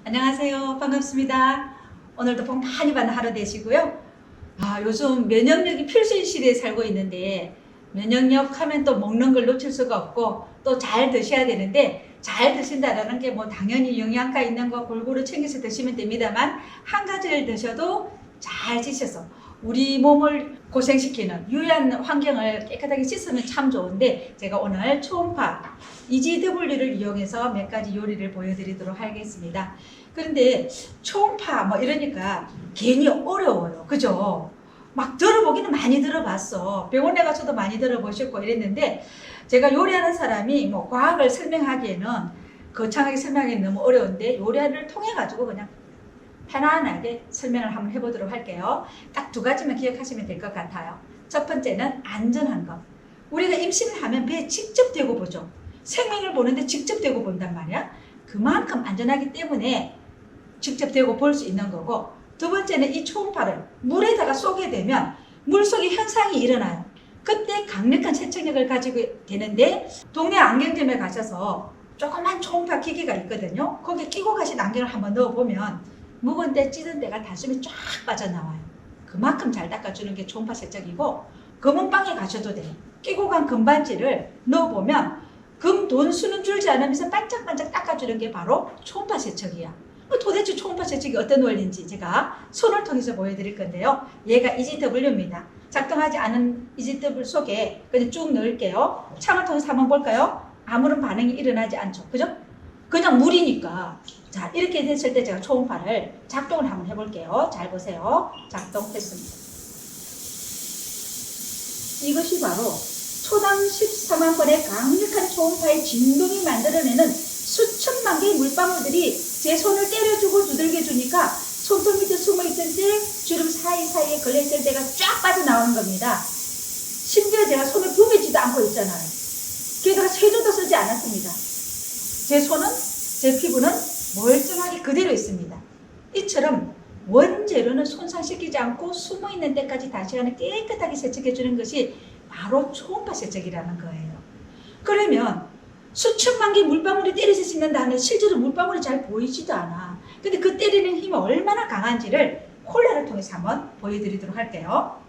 안녕하세요. 반갑습니다. 오늘도 복 많이 받는 하루 되시고요. 요즘 면역력이 필수인 시대에 살고 있는데 면역력 하면 또 먹는 걸 놓칠 수가 없고 또 잘 드셔야 되는데 잘 드신다라는 게 뭐 당연히 영양가 있는 거 골고루 챙겨서 드시면 됩니다만 한 가지를 드셔도 잘 드셔서 우리 몸을 고생시키는 유해한 환경을 깨끗하게 씻으면 참 좋은데 제가 오늘 초음파 EGW를 이용해서 몇 가지 요리를 보여드리도록 하겠습니다. 그런데 초음파 뭐 이러니까 괜히 어려워요. 그죠? 막 들어보기는 많이 들어봤어. 병원에 가서도 많이 들어보셨고 이랬는데 제가 요리하는 사람이 뭐 과학을 설명하기에는 거창하게 설명하기는 너무 어려운데 요리를 통해 가지고 그냥 편안하게 설명을 한번 해보도록 할게요. 딱 두 가지만 기억하시면 될 것 같아요. 첫 번째는 안전한 것. 우리가 임신을 하면 배에 직접 대고 보죠. 생명을 보는데 직접 대고 본단 말이야. 그만큼 안전하기 때문에 직접 대고 볼 수 있는 거고, 두 번째는 이 초음파를 물에다가 쏘게 되면 물속에 현상이 일어나요. 그때 강력한 세척력을 가지고 되는데 동네 안경점에 가셔서 조그만 초음파 기기가 있거든요. 거기 끼고 가신 안경을 한번 넣어보면 묵은 때 찌든 때가 단숨에 쫙 빠져나와요. 그만큼 잘 닦아주는 게 초음파 세척이고, 검은방에 가셔도 돼요. 끼고 간 금반지를 넣어보면 금 돈 수는 줄지 않으면서 반짝반짝 닦아주는 게 바로 초음파 세척이야. 도대체 초음파 세척이 어떤 원리인지 제가 손을 통해서 보여드릴 건데요. 얘가 EGW입니다. 작동하지 않은 EGW 속에 그냥 쭉 넣을게요. 창을 통해서 한번 볼까요? 아무런 반응이 일어나지 않죠. 그죠? 그냥 물이니까. 자, 이렇게 됐을 때 제가 초음파를 작동을 한번 해볼게요. 잘 보세요. 작동했습니다. 이것이 바로 초당 14만 번의 강력한 초음파의 진동이 만들어내는 수천만 개의 물방울들이 제 손을 때려주고 두들겨주니까 손톱 밑에 숨어있던 때 주름 사이사이에 걸려있을 때가 쫙 빠져나오는 겁니다. 심지어 제가 손을 부비지도 않고 있잖아요. 게다가 세조도 쓰지 않았습니다. 제 손은, 제 피부는 멀쩡하게 그대로 있습니다. 이처럼 원재료는 손상시키지 않고 숨어있는 데까지 단시간에 깨끗하게 세척해주는 것이 바로 초음파 세척이라는 거예요. 그러면 수천만 개의 물방울이 때려서 씻는다는 실제로 물방울이 잘 보이지도 않아. 근데 그 때리는 힘이 얼마나 강한지를 콜라를 통해서 한번 보여드리도록 할게요.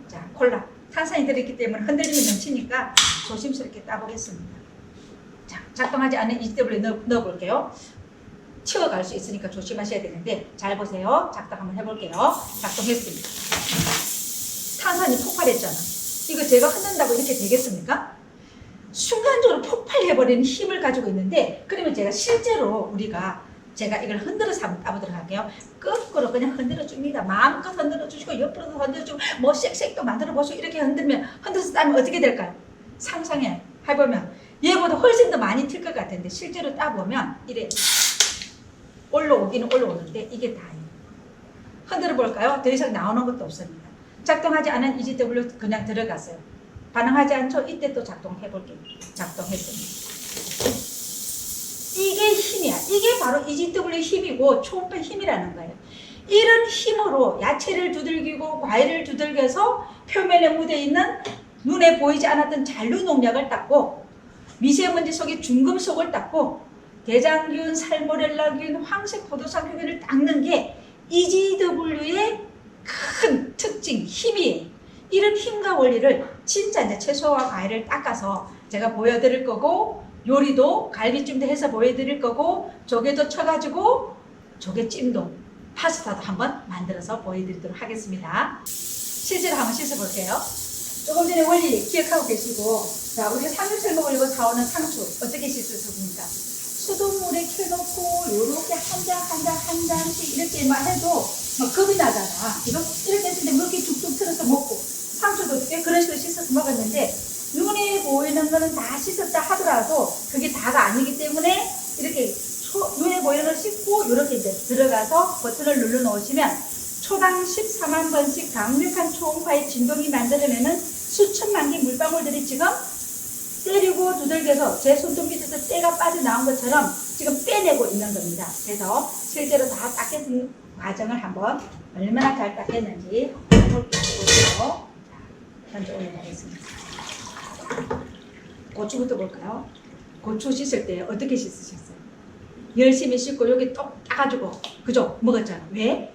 자, 콜라. 탄산이 들어있기 때문에 흔들리면 넘치니까 조심스럽게 따보겠습니다. 자, 작동하지 않은 EGW에 넣어볼게요. 튀어갈 수 있으니까 조심하셔야 되는데 잘 보세요. 작동 한번 해볼게요. 작동했습니다. 탄산이 폭발했잖아. 이거 제가 흔든다고 이렇게 되겠습니까? 순간적으로 폭발해버리는 힘을 가지고 있는데, 그러면 제가 실제로 제가 이걸 흔들어서 한번 따보도록 할게요. 거꾸로 그냥 흔들어 줍니다. 마음껏 흔들어 주시고 옆으로도 흔들어 주고 뭐 쉑쉑도 만들어 보시고 이렇게 흔들어서 따면 어떻게 될까요? 상상해 해보면 얘보다 훨씬 더 많이 튈 것 같은데 실제로 따보면 이래 올라오기는 올라오는데 이게 다예요. 흔들어 볼까요? 더 이상 나오는 것도 없습니다. 작동하지 않은 EGW 그냥 들어갔어요. 반응하지 않죠? 이때 또 작동해 볼게요. 작동했습니다. 이게 힘이야. 이게 바로 EGW의 힘이고 초음파 힘이라는 거예요. 이런 힘으로 야채를 두들기고 과일을 두들겨서 표면에 묻어있는 눈에 보이지 않았던 잔류 농약을 닦고 미세먼지 속에 중금속을 닦고 대장균, 살모넬라균, 황색 포도상균을 닦는 게 EGW의 큰 특징, 힘이에요. 이런 힘과 원리를 진짜 이제 채소와 과일을 닦아서 제가 보여드릴 거고, 요리도 갈비찜도 해서 보여드릴 거고, 조개도 쳐가지고 조개찜도 파스타도 한번 만들어서 보여드리도록 하겠습니다. 실제로 한번 씻어볼게요. 조금 전에 원리 기억하고 계시고, 자, 우리가 삼겹살 먹으려고 사오는 상추 어떻게 씻었습니까? 수돗물에 켜놓고 요렇게 한 잔씩 이렇게만 해도 막 겁이 나잖아. 이거 이렇게 했을 때 물기 툭툭 틀어서 먹고, 상추도 어떻게 그런 식으로 씻어서 먹었는데 눈에 보이는 거는 다 씻었다 하더라도 그게 다가 아니기 때문에 이렇게 눈에 보이는 걸 씻고 이렇게 이제 들어가서 버튼을 눌러 놓으시면 초당 14만 번씩 강력한 초음파의 진동이 만들어내는 수천만 개 물방울들이 지금 때리고 두들겨서 제 손톱 밑에서 때가 빠져나온 것처럼 지금 빼내고 있는 겁니다. 그래서 실제로 다 닦는 과정을 한번 얼마나 잘 닦였는지 볼게요. 먼저 올려보겠습니다. 고추부터 볼까요? 고추 씻을 때 어떻게 씻으셨어요? 열심히 씻고 여기 똑 따가지고 그죠? 먹었잖아. 왜?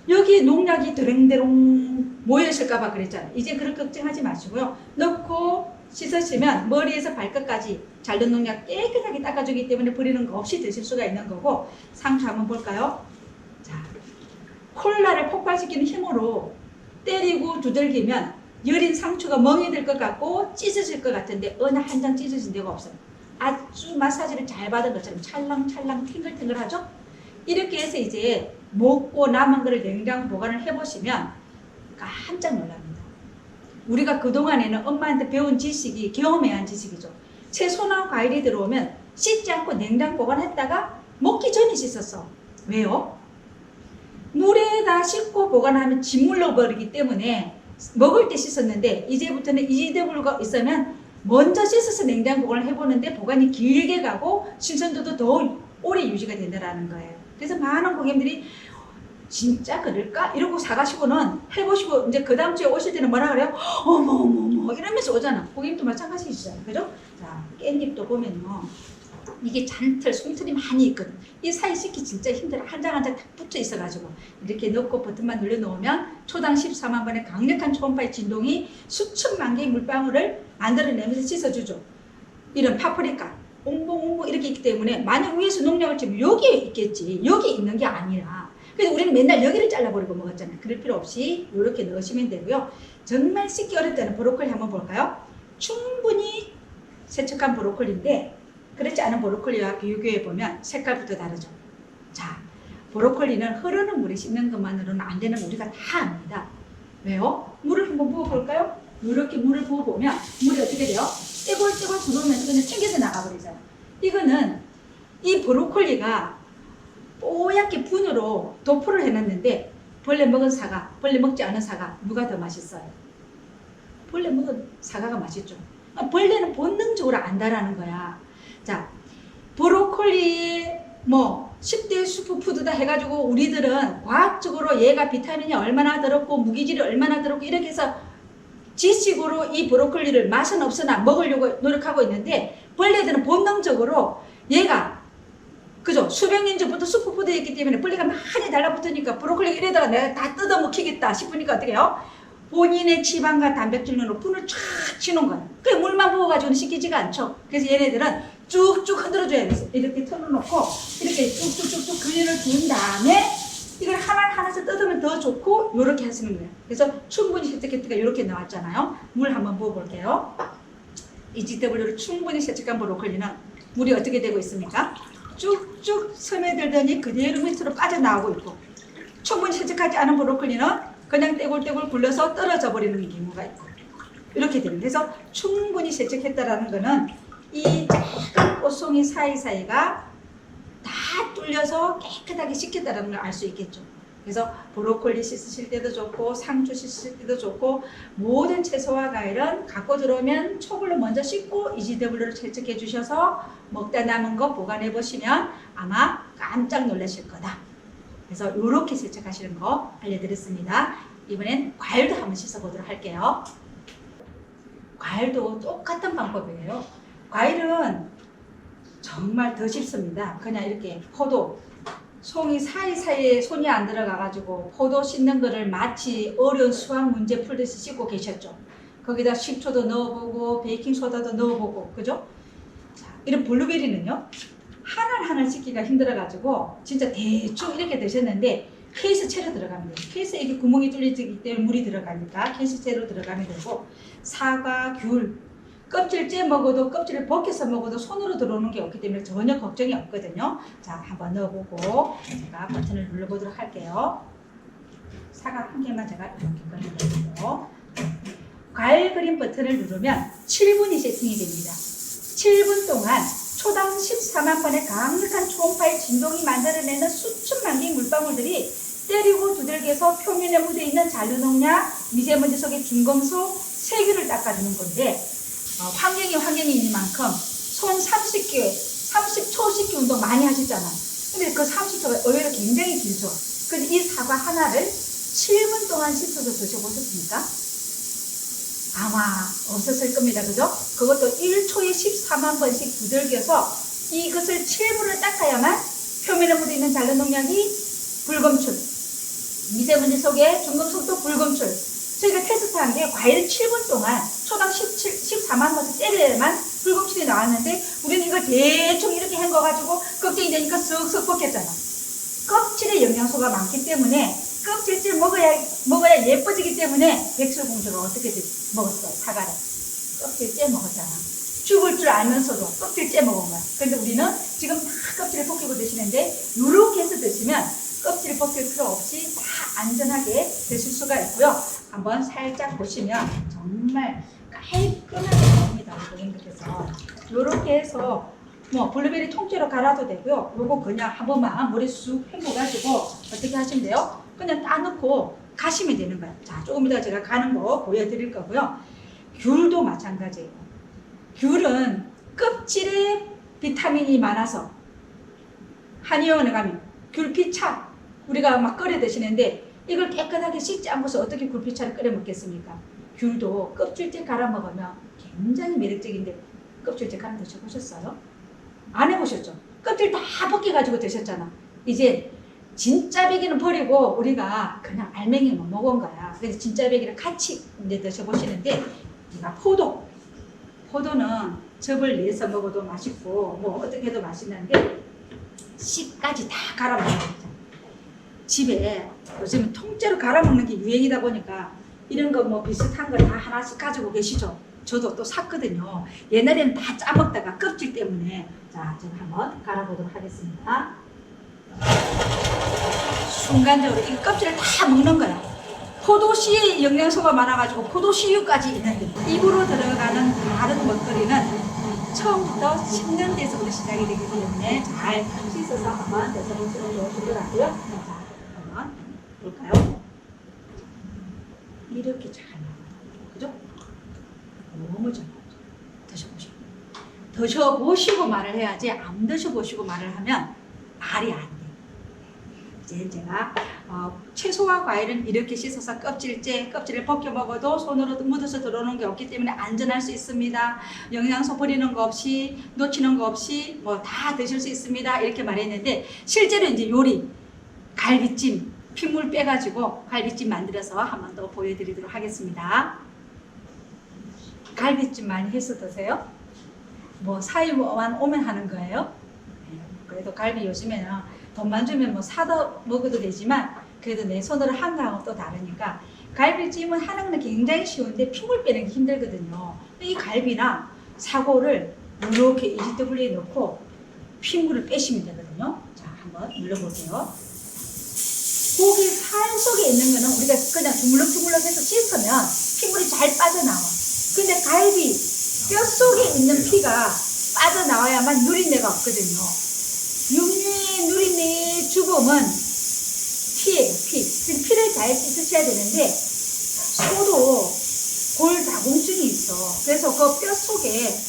여기 농약이 드릉드릉 모여있을까봐 그랬잖아. 이제 그런 걱정하지 마시고요. 넣고 씻으시면 머리에서 발끝까지 잘든 농약 깨끗하게 닦아주기 때문에 버리는 거 없이 드실 수가 있는 거고. 상추 한번 볼까요? 자, 콜라를 폭발시키는 힘으로 때리고 두들기면 여린 상추가 멍이 들 것 같고 찢어질 것 같은데 어느 한 장 찢어진 데가 없어요. 아주 마사지를 잘 받은 것처럼 찰랑찰랑 탱글탱글하죠? 이렇게 해서 이제 먹고 남은 거를 냉장 보관을 해보시면 깜짝 놀랍니다. 우리가 그동안에는 엄마한테 배운 지식이 경험해야 한 지식이죠. 채소나 과일이 들어오면 씻지 않고 냉장 보관했다가 먹기 전에 씻었어. 왜요? 물에다 씻고 보관하면 짓물러 버리기 때문에 먹을 때 씻었는데 이제부터는 이지대불가 있으면 먼저 씻어서 냉장 보관을 해보는데 보관이 길게 가고 신선도도 더 오래 유지가 된다는 거예요. 그래서 많은 고객님들이 진짜 그럴까? 이러고 사가시고는 해보시고 이제 그 다음 주에 오실 때는 뭐라 그래요? 어머 이러면서 오잖아. 고객님도 마찬가지시잖아요. 그죠? 자, 깻잎도 보면요. 이게 잔틀, 솜털이 많이 있거든. 이 사이 씻기 진짜 힘들어. 한 장 한 장 딱 붙어 있어가지고 이렇게 넣고 버튼만 눌러놓으면 초당 14만 번의 강력한 초음파의 진동이 수천만 개의 물방울을 만들어내면서 씻어주죠. 이런 파프리카, 옹봉옹봉 이렇게 있기 때문에 만약 위에서 농약을 치면 여기에 있겠지. 여기 있는 게 아니라. 그래서 우리는 맨날 여기를 잘라버리고 먹었잖아요. 그럴 필요 없이 이렇게 넣으시면 되고요. 정말 씻기 어렵다는 브로콜리 한번 볼까요? 충분히 세척한 브로콜리인데 그렇지 않은 브로콜리와 비교해보면 색깔부터 다르죠. 자, 브로콜리는 흐르는 물에 씻는 것만으로는 안 되는 거 우리가 다 압니다. 왜요? 물을 한번 부어볼까요? 이렇게 물을 부어보면 물이 어떻게 돼요? 떼골떼골 들어오면서 그냥 튕겨서 나가버리잖아. 이거는 이 브로콜리가 뽀얗게 분으로 도포를 해놨는데 벌레 먹은 사과, 벌레 먹지 않은 사과 누가 더 맛있어요? 벌레 먹은 사과가 맛있죠. 벌레는 본능적으로 안다라는 거야. 자, 브로콜리 뭐 10대 슈퍼푸드다 해가지고 우리들은 과학적으로 얘가 비타민이 얼마나 들었고 무기질이 얼마나 들었고 이렇게 해서 지식으로 이 브로콜리를 맛은 없으나 먹으려고 노력하고 있는데 벌레들은 본능적으로 얘가 그죠? 수백 년 전부터 슈퍼푸드였기 때문에 벌레가 많이 달라붙으니까 브로콜리 이래다가 내가 다 뜯어먹히겠다 싶으니까 어떻게 해요? 본인의 지방과 단백질로 분을 쫙 치는 거야. 그래 물만 부어가지고는 씻기지가 않죠. 그래서 얘네들은 쭉쭉 흔들어줘야 돼. 이렇게 털어놓고 이렇게 쭉쭉쭉쭉 근육을 둔 다음에 이걸 하나씩 뜯으면 더 좋고 이렇게 하시는 거예요. 그래서 충분히 세척했다가 이렇게 나왔잖아요. 물 한번 부어볼게요. EGW를 충분히 세척한 브로콜리는 물이 어떻게 되고 있습니까? 쭉쭉 스며들더니 그대로 밑으로 빠져나오고 있고 충분히 세척하지 않은 브로콜리는 그냥 떼굴떼굴 굴러서 떨어져 버리는 경우가 있고 이렇게 됩니다. 그래서 충분히 세척했다라는 거는 이 작은 꽃송이 사이사이가 다 뚫려서 깨끗하게 씻겼다는 걸 알 수 있겠죠. 그래서 브로콜리 씻으실 때도 좋고 상추 씻으실 때도 좋고 모든 채소와 과일은 갖고 들어오면 초벌로 먼저 씻고 EGW를 세척해 주셔서 먹다 남은 거 보관해 보시면 아마 깜짝 놀라실 거다. 그래서 이렇게 세척하시는 거 알려드렸습니다. 이번엔 과일도 한번 씻어보도록 할게요. 과일도 똑같은 방법이에요. 과일은 정말 더 쉽습니다. 그냥 이렇게 포도, 송이 사이사이에 손이 안 들어가가지고 포도 씻는 거를 마치 어려운 수학 문제 풀듯이 씻고 계셨죠. 거기다 식초도 넣어보고 베이킹소다도 넣어보고 그죠? 자, 이런 블루베리는요. 하나하나 씻기가 힘들어가지고 진짜 대충 이렇게 드셨는데 케이스채로 들어갑니다. 케이스에 이게 구멍이 뚫리기 때문에 물이 들어가니까 케이스채로 들어가면 되고 사과, 귤 껍질째 먹어도 껍질을 벗겨서 먹어도 손으로 들어오는 게 없기 때문에 전혀 걱정이 없거든요. 자, 한번 넣어보고 제가 버튼을 눌러보도록 할게요. 사과 한 개만 제가 이렇게 꺼내드리고 과일 그림 버튼을 누르면 7분이 세팅이 됩니다. 7분 동안 초당 14만 번의 강력한 초음파의 진동이 만들어내는 수천만 개의 물방울들이 때리고 두들겨서 표면에 묻어있는 잔류농약, 미세먼지 속의 중금속 세균을 닦아주는 건데 환경이니만큼 손 30초 씻기 운동 많이 하시잖아요. 근데 그 30초가 의외로 굉장히 길죠. 그래서 이 사과 하나를 7분 동안 씻어서 드셔보셨습니까? 아마 없었을 겁니다. 그죠? 그것도 1초에 14만 번씩 두들겨서 이것을 7분을 닦아야만 표면에 묻어있는 잔류 농약이 불검출, 미세먼지 속에 중금속도 불검출. 저희가 테스트한 게 과일을 7분 동안 초당 14만 번씩 때려야만 불검출이 나왔는데 우리는 이걸 대충 이렇게 헹궈가지고 껍질이 되니까 쓱쓱 벗겼잖아. 껍질에 영양소가 많기 때문에 껍질째 먹어야 예뻐지기 때문에 백설공주가 어떻게 먹었어요? 사과를 껍질째 먹었잖아. 죽을 줄 알면서도 껍질째 먹은 거야. 근데 우리는 지금 다 껍질을 벗기고 드시는데 이렇게 해서 드시면 껍질을 벗길 필요 없이 다 안전하게 드실 수가 있고요. 한번 살짝 보시면 정말 깔끔하게 나옵니다. 고객님께서 이렇게 해서 뭐 블루베리 통째로 갈아도 되고요. 요거 그냥 한 번만 물에 쑥 헹궈가지고 어떻게 하시면 돼요? 그냥 따놓고 가시면 되는 거예요. 자, 조금 이따 제가 가는 거 보여드릴 거고요. 귤도 마찬가지예요. 귤은 껍질에 비타민이 많아서 한의원에 가면 귤피차 우리가 막 끓여 드시는데 이걸 깨끗하게 씻지 않고서 어떻게 귤피차를 끓여 먹겠습니까? 귤도 껍질째 갈아 먹으면 굉장히 매력적인데 껍질째 갈아 드셔보셨어요? 안 해보셨죠? 껍질 다 벗겨가지고 드셨잖아. 이제 진짜 배기는 버리고 우리가 그냥 알맹이만 먹은 거야. 그래서 진짜 배기를 같이 이제 드셔보시는데 우리가 포도는 즙을 내서 먹어도 맛있고 뭐 어떻게 해도 맛있는데 씨까지 다 갈아 먹어요. 집에 요즘 통째로 갈아 먹는 게 유행이다 보니까 이런 거 뭐 비슷한 거 다 하나씩 가지고 계시죠? 저도 또 샀거든요. 옛날에는 다 짜먹다가 껍질 때문에. 자, 제가 한번 갈아보도록 하겠습니다. 순간적으로 이 껍질을 다 먹는 거야. 포도씨에 영양소가 많아가지고 포도씨유까지 있는 거야. 입으로 들어가는 다른 먹거리는 처음부터 씹는 데서부터 시작이 되기 때문에 잘 씻어서 한번 드셔보시면 좋으실 것 같고요. 자, 한번 볼까요? 이렇게 잘 나와요. 그죠? 너무 잘 나와요. 드셔보시고. 드셔보시고 말을 해야지 안 드셔보시고 말을 하면 말이 안 돼. 이제 제가 채소와 과일은 이렇게 씻어서 껍질을 벗겨 먹어도 손으로 묻어서 들어오는 게 없기 때문에 안전할 수 있습니다. 영양소 버리는 거 없이 놓치는 거 없이 뭐 다 드실 수 있습니다. 이렇게 말했는데 실제로 이제 요리 갈비찜 핏물 빼가지고 갈비찜 만들어서 한 번 더 보여드리도록 하겠습니다. 갈비찜 많이 해서 드세요? 뭐 사위만 오면 하는 거예요? 그래도 갈비 요즘에는 돈만 주면 뭐 사다 먹어도 되지만 그래도 내 손으로 한 거하고 또 다르니까 갈비찜은 하는 건 굉장히 쉬운데 핏물 빼는 게 힘들거든요. 이 갈비나 사고를 이렇게 이지더블리에 넣고 핏물을 빼시면 되거든요. 자, 한번 눌러볼게요. 고기 살 속에 있는 거는 우리가 그냥 주물럭주물럭 해서 씻으면 핏물이 잘 빠져나와. 근데 갈비 뼈 속에 있는 피가 빠져나와야만 누린내가 없거든요. 육류의 누린내의 주범은 피예요. 피를 잘 씻으셔야 되는데 소도 골다공증이 있어. 그래서 그 뼈 속에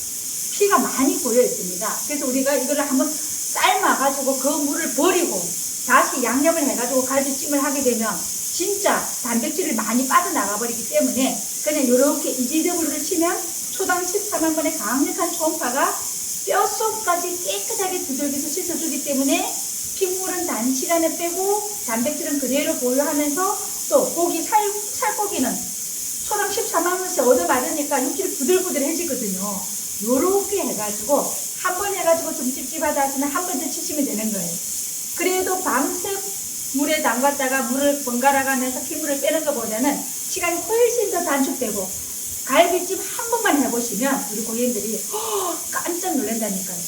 피가 많이 고여 있습니다. 그래서 우리가 이거를 한번 삶아가지고 그 물을 버리고 다시 양념을 해가지고 갈비찜을 하게 되면 진짜 단백질이 많이 빠져나가 버리기 때문에 그냥 이렇게 이지더블유를 치면 초당 14만 번의 강력한 초음파가 뼛속까지 깨끗하게 두들겨서 씻어주기 때문에 핏물은 단시간에 빼고 단백질은 그대로 보유하면서 또 고기 살코기는 초당 14만 원씩 얻어맞으니까 육질이 부들부들해지거든요. 요렇게 해가지고 한 번 해가지고 좀 찝찝하다 하시면 한 번 더 치시면 되는 거예요. 그래도 밤새 물에 담갔다가 물을 번갈아 가면서 핏물을 빼는 것보다는 시간이 훨씬 더 단축되고 갈비찜 한 번만 해보시면 우리 고객님들이 깜짝 놀란다니까요.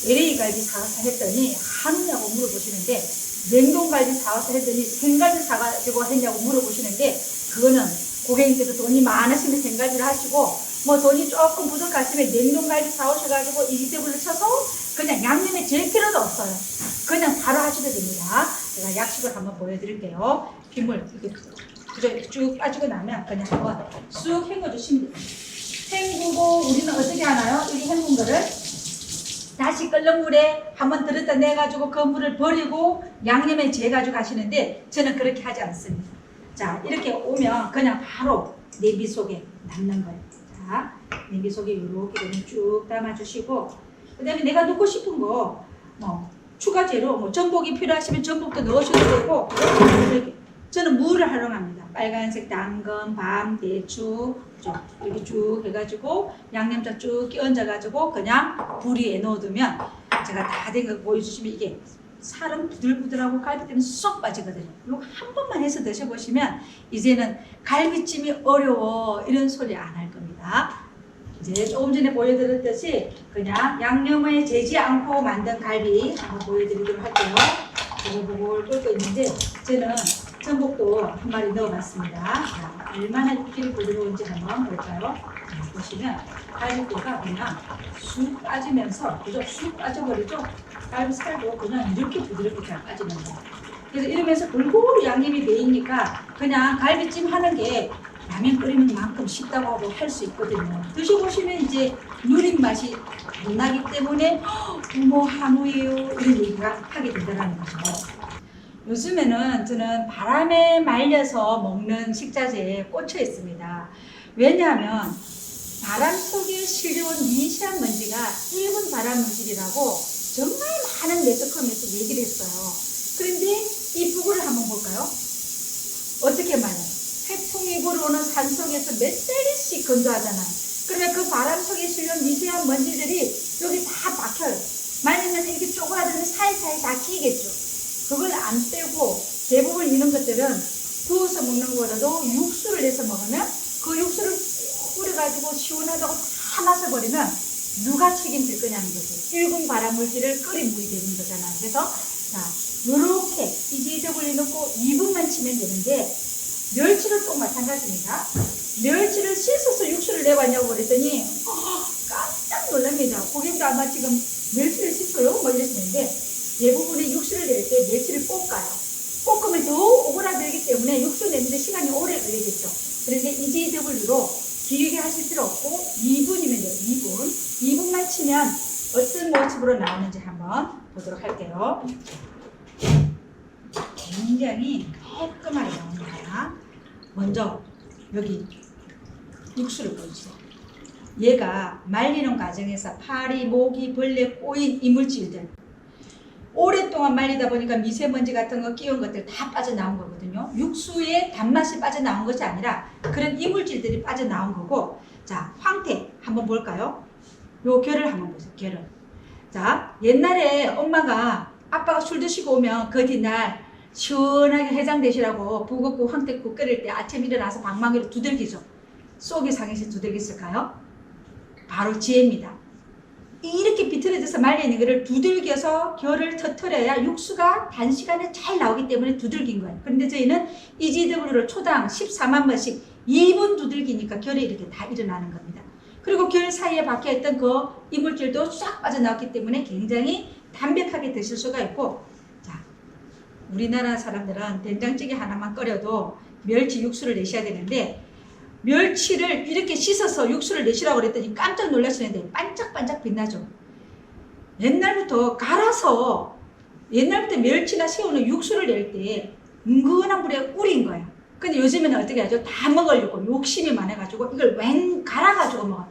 LA 갈비 사와서 했더니 하느냐고 물어보시는데 냉동갈비 사와서 했더니 생갈비 사가지고 했냐고 물어보시는데 그거는 고객님께서 돈이 많으시면 생갈비를 하시고 뭐 돈이 조금 부족하시면 냉동갈비 사오셔가지고 이지더블유 쳐서 그냥 양념에 질 필요도 없어요. 그냥 바로 하셔도 됩니다. 제가 약식을 한번 보여드릴게요. 빗물 이렇게 쭉 빠지고 나면 그냥 한번 쑥 헹궈주시면 됩니다. 헹구고 우리는 어떻게 하나요? 이 헹군 거를 다시 끓는 물에 한번 들었다 내가지고 그 물을 버리고 양념에 재가지고 하시는데 저는 그렇게 하지 않습니다. 자, 이렇게 오면 그냥 바로 냄비 속에 담는 거예요. 자, 냄비 속에 이렇게 쭉 담아주시고 그 다음에 내가 넣고 싶은 거 뭐 추가 재료, 뭐 전복이 필요하시면 전복도 넣으셔도 되고, 이렇게 저는 무를 활용합니다. 빨간색 당근, 밤, 대추 이렇게 쭉 해가지고 양념장 쭉 얹어가지고 그냥 불 위에 넣어두면 제가 다 된 거 보여주시면 이게 살은 부들부들하고 갈비찜은 쏙 빠지거든요. 이거 한 번만 해서 드셔보시면 이제는 갈비찜이 어려워 이런 소리 안 할 겁니다. 이제 조금 전에 보여드렸듯이 그냥 양념에 재지 않고 만든 갈비 한번 보여드리도록 할게요. 보글보글 끓고 있는데 저는 전복도 한 마리 넣어봤습니다. 자, 얼마나 육질이 부드러운지 한번 볼까요? 자, 보시면 갈비뼈가 그냥 쑥 빠지면서 그죠? 쑥 빠져버리죠? 갈비살도 그냥 이렇게 부드럽게 잘 빠지면서 그래서 이러면서 골고루 양념이 배이니까 그냥 갈비찜 하는 게 라면 끓이는 만큼 쉽다고 하고 할 수 있거든요. 드셔보시면 이제 누린 맛이 안 나기 때문에 부모 한우예요 이런 얘기가 하게 된다는 거죠. 요즘에는 저는 바람에 말려서 먹는 식자재에 꽂혀 있습니다. 왜냐하면 바람 속에 실려온 미세한 먼지가 1분 바람 물질이라고 정말 많은 매스컴에서 얘기를 했어요. 그런데 이 부분을 한번 볼까요? 어떻게 말해요? 태풍이 불어오는 산속에서 몇 자리씩 건조하잖아요. 그러면 그 바람 속에 실려온 미세한 먼지들이 여기 다 박혀요. 말리면 이렇게 쪼그라들면 사이사이 다 끼겠죠. 그걸 안 빼고 대부분 이런 것들은 구워서 먹는 거라도 육수를 내서 먹으면 그 육수를 뿌려가지고 시원하다고 다 마셔버리면 누가 책임질 거냐는 거죠. 1군 발암물질을 끓인 물이 되는 거잖아요. 그래서 자 요렇게 EGW 넣고 2분만 치면 되는데 멸치를 또 마찬가지입니다. 멸치를 씻어서 육수를 내봤냐고 그랬더니 깜짝 놀랍니다. 고객도 아마 지금 멸치를 씻어요? 뭐 이랬는데 대부분의 육수를 낼 때 멸치를 볶아요. 볶으면 더 오그라들기 때문에 육수 내는데 시간이 오래 걸리겠죠. 그런데 EGW로 길게 하실 필요 없고 2분이면 돼요. 2분만 치면 어떤 모습으로 나오는지 한번 보도록 할게요. 굉장히 깔끔하게 나옵니다. 먼저 여기 육수를 보여주세요. 얘가 말리는 과정에서 파리, 모기, 벌레, 꼬인 이물질들 오랫동안 말리다 보니까 미세먼지 같은 거 끼운 것들 다 빠져나온 거거든요. 육수에 단맛이 빠져나온 것이 아니라 그런 이물질들이 빠져나온 거고 자 황태 한번 볼까요? 요 결을 한번 보세요. 결을. 자 옛날에 엄마가 아빠가 술 드시고 오면 그 뒤날 시원하게 해장되시라고 북엇국 황태국 끓일 때 아침 일어나서 방망이로 두들기죠. 속이 상해서 두들겼을까요? 바로 지혜입니다. 이렇게 비틀어져서 말려있는 거를 두들겨서 결을 터트려야 육수가 단시간에 잘 나오기 때문에 두들긴 거예요. 그런데 저희는 EGW를 초당 14만 번씩 2분 두들기니까 결이 이렇게 다 일어나는 겁니다. 그리고 결 사이에 박혀있던 그 이물질도 싹 빠져나왔기 때문에 굉장히 담백하게 드실 수가 있고 자, 우리나라 사람들은 된장찌개 하나만 끓여도 멸치 육수를 내셔야 되는데 멸치를 이렇게 씻어서 육수를 내시라고 그랬더니 깜짝 놀라시는데 반짝반짝 빛나죠. 옛날부터 갈아서 옛날부터 멸치나 새우는 육수를 낼 때 은근한 불에 우린 거야. 근데 요즘에는 어떻게 하죠? 다 먹으려고 욕심이 많아가지고 이걸 웬 갈아가지고 먹어요.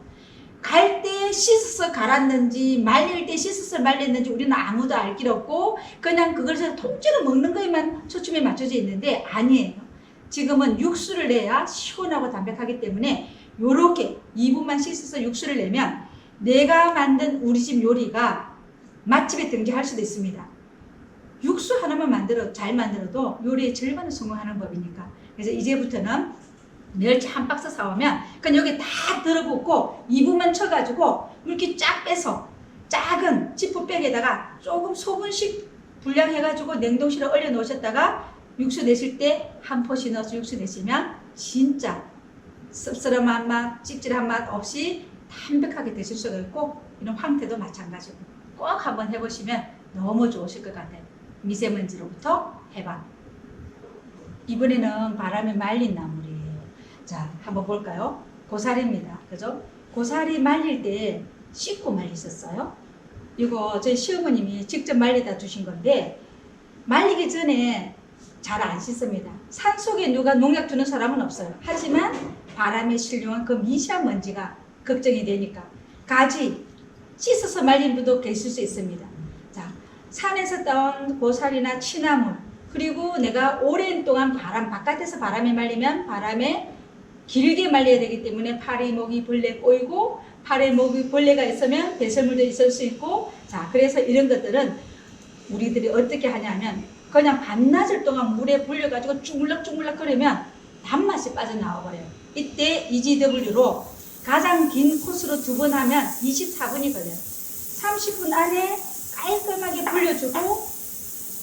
갈 때 씻어서 갈았는지 말릴 때 씻어서 말렸는지 우리는 아무도 알 길 없고 그냥 그걸 통째로 먹는 거에만 초점이 맞춰져 있는데 아니에요. 지금은 육수를 내야 시원하고 담백하기 때문에 요렇게 2분만 씻어서 육수를 내면 내가 만든 우리 집 요리가 맛집에 등재할 수도 있습니다. 육수 하나만 잘 만들어도 요리의 절반은 성공하는 법이니까. 그래서 이제부터는 멸치 한 박스 사오면 그냥 여기 다 들어붙고 2분만 쳐가지고 이렇게 쫙 빼서 작은 지퍼백에다가 조금 소분씩 분량해가지고 냉동실에 얼려 놓으셨다가 육수 내실 때 한 포씩 넣어서 육수 내시면 진짜 씁쓸한 맛, 찝찝한 맛 없이 담백하게 드실 수가 있고 이런 황태도 마찬가지고 꼭 한번 해보시면 너무 좋으실 것 같아요. 미세먼지로부터 해방. 이번에는 바람에 말린 나물이에요. 자, 한번 볼까요? 고사리입니다. 그죠? 고사리 말릴 때 씻고 말리셨어요? 이거 저희 시어머님이 직접 말리다 주신 건데 말리기 전에 잘 안 씻습니다. 산속에 누가 농약 주는 사람은 없어요. 하지만 바람에 실려온 그 미세한 먼지가 걱정이 되니까 가지 씻어서 말린 분도 계실 수 있습니다. 자, 산에서 따온 고사리나 취나물, 그리고 내가 오랜 동안 바깥에서 바람에 말리면 바람에 길게 말려야 되기 때문에 파리, 모기, 벌레 꼬이고, 팔에 모기, 벌레가 있으면 배설물도 있을 수 있고, 자, 그래서 이런 것들은 우리들이 어떻게 하냐면 그냥 반나절 동안 물에 불려가지고 쭈물럭쭈물럭 끓이면 단맛이 빠져나와 버려요. 이때 EGW로 가장 긴 코스로 2번 하면 24분이 걸려요. 30분 안에 깔끔하게 불려주고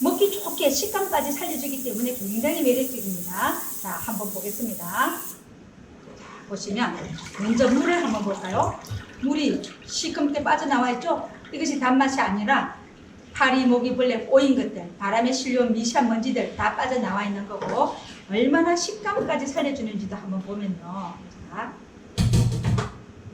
먹기 좋게 식감까지 살려주기 때문에 굉장히 매력적입니다. 자, 한번 보겠습니다. 자, 보시면 먼저 물을 한번 볼까요? 물이 시큼때 빠져나와 있죠? 이것이 단맛이 아니라 파리, 모기, 벌레, 꼬인 것들, 바람에 실려온 미세먼지들 다 빠져나와 있는 거고, 얼마나 식감까지 살려주는지도 한번 보면요. 자,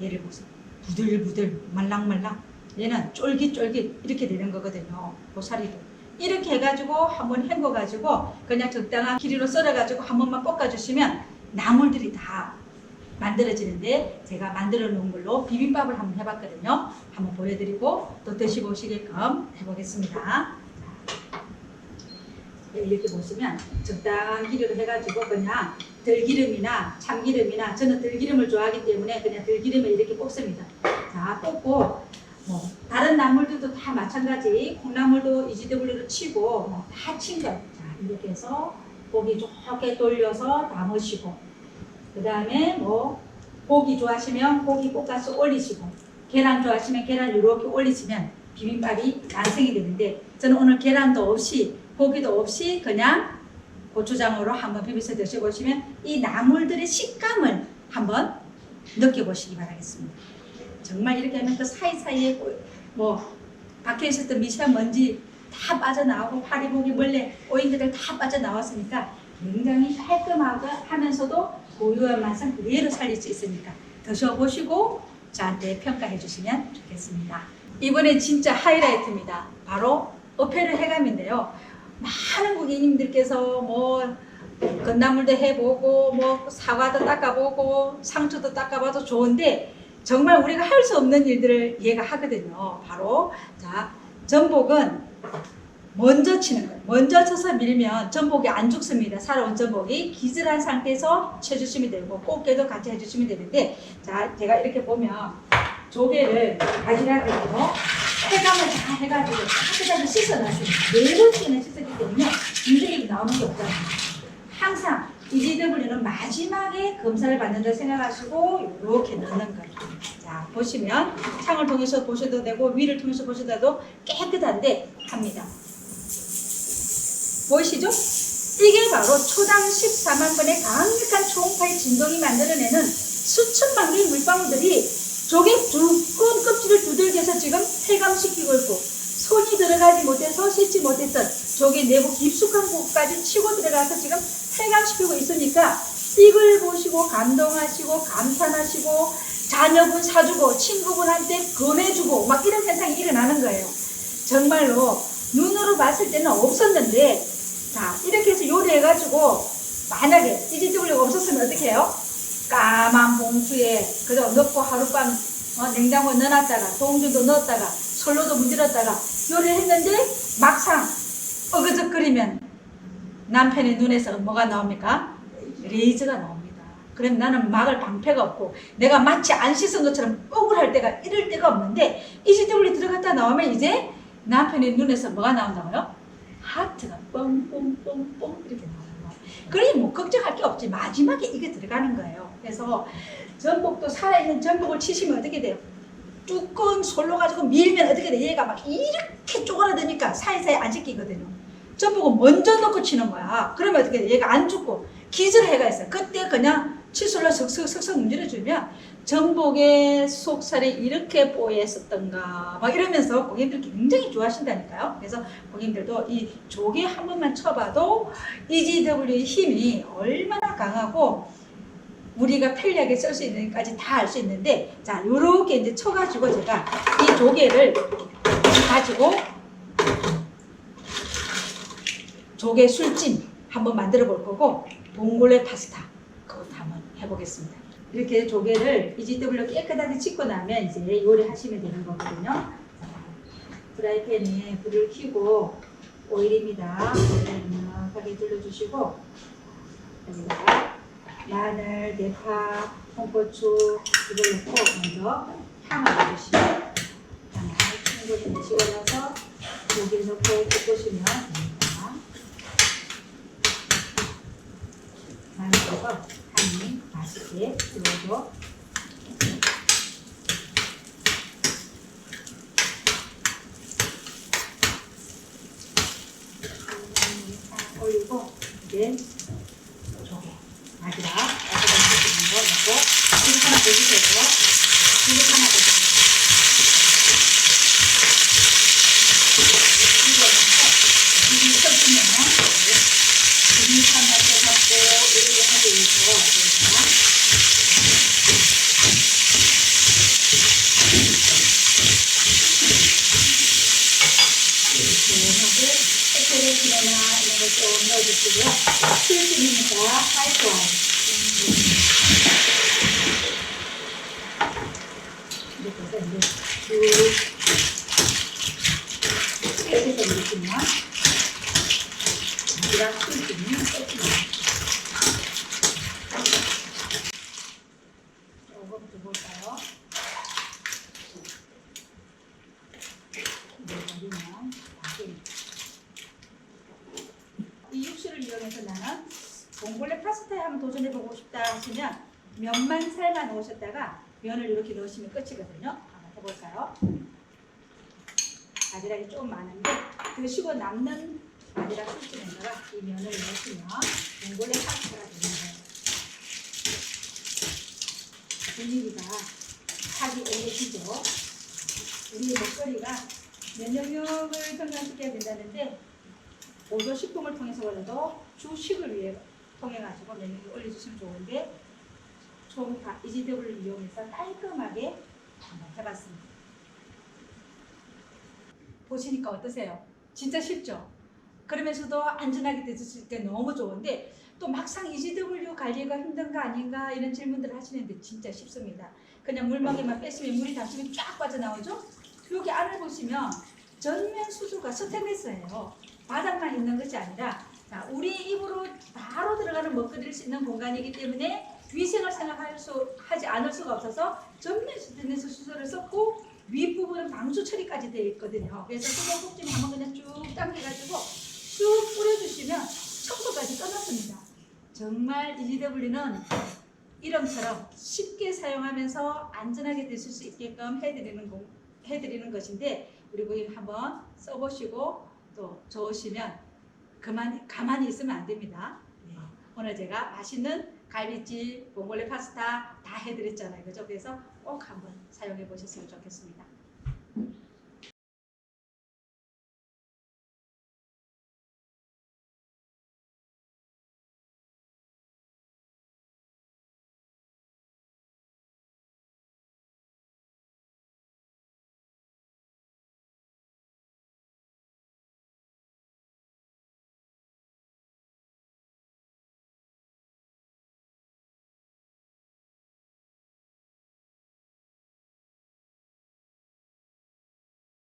얘를 보세요. 부들부들, 말랑말랑. 얘는 쫄깃쫄깃 이렇게 되는 거거든요. 고사리도. 이렇게 해가지고 한번 헹궈가지고 그냥 적당한 길이로 썰어가지고 한 번만 볶아주시면 나물들이 다 만들어지는데, 제가 만들어 놓은 걸로 비빔밥을 한번 해봤거든요. 한번 보여드리고 또 드셔보시게끔 해보겠습니다. 이렇게 보시면 적당한 기름을 해가지고 그냥 들기름이나 참기름이나, 저는 들기름을 좋아하기 때문에 그냥 들기름에 이렇게 볶습니다. 자, 볶고 다른 나물들도 다 마찬가지, 콩나물도 EGW로 치고 다 친 거. 자, 이렇게 해서 고기 좋게 돌려서 담으시고, 그 다음에 고기 좋아하시면 고기 볶아서 올리시고, 계란 좋아하시면 계란 이렇게 올리시면 비빔밥이 완성이 되는데, 저는 오늘 계란도 없이 고기도 없이 그냥 고추장으로 한번 비벼서 드셔보시면 이 나물들의 식감을 한번 느껴보시기 바라겠습니다. 정말 이렇게 하면 그 사이사이에 박혀있었던 미세먼지 다 빠져나오고, 파리, 모기, 벌레, 꼬인 것들 다 빠져나왔으니까 굉장히 깔끔하고 하면서도 고유한 맛은 그대로 살릴 수 있으니까 드셔보시고 저한테 평가해 주시면 좋겠습니다. 이번에 진짜 하이라이트입니다. 바로 어패를 해감인데요. 많은 고객님들께서 건나물도 해보고 사과도 닦아보고 상추도 닦아봐도 좋은데, 정말 우리가 할 수 없는 일들을 얘가 하거든요. 바로 자, 전복은 먼저 치는 거예요. 먼저 쳐서 밀면 전복이 안 죽습니다. 살아온 전복이 기절한 상태에서 쳐주시면 되고, 꽃게도 같이 해주시면 되는데, 자, 제가 이렇게 보면 조개를 바지락으로 해감을 다 해가지고 깨끗하게 씻어놨습니다. 4번째는 씻었기 때문에 유색이 나오는 게 없잖아요. 항상 EGW는 마지막에 검사를 받는다 생각하시고 이렇게 넣는 거예요. 자, 보시면 창을 통해서 보셔도 되고 위를 통해서 보셔도 깨끗한데 합니다. 보이시죠? 이게 바로 초당 14만 번의 강력한 초음파의 진동이 만들어내는 수천만 개의 물방울들이 조개 두꺼운 껍질을 두들겨서 지금 폐감시키고 있고, 손이 들어가지 못해서 씻지 못했던 조개 내부 깊숙한 곳까지 치고 들어가서 지금 폐감시키고 있으니까 이걸 보시고 감동하시고 감탄하시고 자녀분 사주고 친구분한테 권해주고 막 이런 현상이 일어나는 거예요. 정말로 눈으로 봤을 때는 없었는데, 자, 이렇게 해서 요리해가지고 만약에 EGW가 없었으면 어떻게 해요? 까만 봉투에 그저 넣고 하룻밤 냉장고에 넣어놨다가 동전도 넣었다가 솔로도 문질렀다가 요리를 했는데 막상 어그적거리면 남편의 눈에서 뭐가 나옵니까? 레이저가 나옵니다. 그럼 나는 막을 방패가 없고 내가 마치 안 씻은 것처럼 억울할 때가 이럴 때가 없는데, EGW 들어갔다 나오면 이제 남편의 눈에서 뭐가 나온다고요? 하트가 뻥뻥뻥뻥 이렇게 나와요. 그러니 걱정할 게 없지. 마지막에 이게 들어가는 거예요. 그래서 전복도 살아있는 전복을 치시면 어떻게 돼요? 두꺼운 솔로 가지고 밀면 어떻게 돼? 얘가 막 이렇게 쪼그라드니까 사이사이 안 씻기거든요. 전복은 먼저 넣고 치는 거야. 그러면 어떻게 돼? 얘가 안 죽고 기절해가 있어요. 그때 그냥 칫솔로 석석석석 문질러주면 전복의 속살이 이렇게 뽀였었던가 막 이러면서 고객님들 굉장히 좋아하신다니까요. 그래서 고객님들도 이 조개 한 번만 쳐봐도 EGW의 힘이 얼마나 강하고 우리가 편리하게 쓸 수 있는 것까지 다 알 수 있는데, 자, 요렇게 이제 쳐가지고 제가 이 조개를 가지고 조개 술찜 한번 만들어 볼 거고, 봉골레 파스타 그것도 한번 해보겠습니다. 이렇게 조개를 EGW 깨끗하게 씻고 나면 이제 요리하시면 되는 거거든요. 프라이팬에 불을 켜고 오일입니다. 오일을 넉넉하게 둘러주시고 여기다가 마늘, 대파, 홍고추 이걸 넣고 먼저 향을 넣으시면 향을 충분히 내시고 나서 고기를 넣고 볶으시면 됩니다. 마늘에서 향이 맛있게 들어오죠. 올리고 이제 조개 마지막 거 넣고 이거 하나 더 주세요. 이거 하나 더 주세요. 이거 넣고 이게 섞으면 비빔밥 맛도 갖고 이렇게 하고 있고 소래기나 이런 걸 좀 넣어주시고요. 술집이니까 살짝 이렇게 해서 이제 쭉 빼서 넣으시면 이랑 술집이 끝입니다. 이거부터 볼까요? 이 육수를 이용해서 나는 봉골레 파스타에 한번 도전해보고 싶다 하시면 면만 삶아 놓으셨다가 면을 이렇게 넣으시면 끝이거든요. 한번 해볼까요? 바지락이 좀 많은데 드시고 남는 바지락 술집에다가 이 면을 넣으시면 봉골레 파스타가 되는 거예요. 분위기가 하기 어려지죠. 우리 먹거리가 면역력을 증강시켜야 된다는데 보조식품을 통해서라도 주식을 위해 통해가지고 면역력을 올려주시면 좋은데 초음파 이지더블을 이용해서 깔끔하게 한번 해봤습니다. 보시니까 어떠세요? 진짜 쉽죠? 그러면서도 안전하게 드실 때 너무 좋은데 또 막상 EGW 관리가 힘든 거 아닌가 이런 질문들을 하시는데 진짜 쉽습니다. 그냥 물멍에만 빼시면 물이 담수면 쫙 빠져나오죠? 여기 안을 보시면 전면 수조가 스테인리스예요. 바닥만 있는 것이 아니라 우리 입으로 바로 들어가는 먹거리를 씻는 공간이기 때문에 위생을 생각하지 않을 수가 없어서 전면 스테인리스 수조를 썼고 윗부분은 방수 처리까지 되어 있거든요. 그래서 수도 꼭지는 한번 그냥 쭉 당겨가지고 쭉 뿌려주시면 청소까지 끝났습니다. 정말 EGW는 이름처럼 쉽게 사용하면서 안전하게 드실 수 있게끔 해드리는 것인데 그리고 한번 써보시고 또 좋으시면 가만히 있으면 안 됩니다. 네. 오늘 제가 맛있는 갈비찜, 봉골레 파스타 다 해드렸잖아요. 그죠? 그래서 꼭 한번 사용해 보셨으면 좋겠습니다.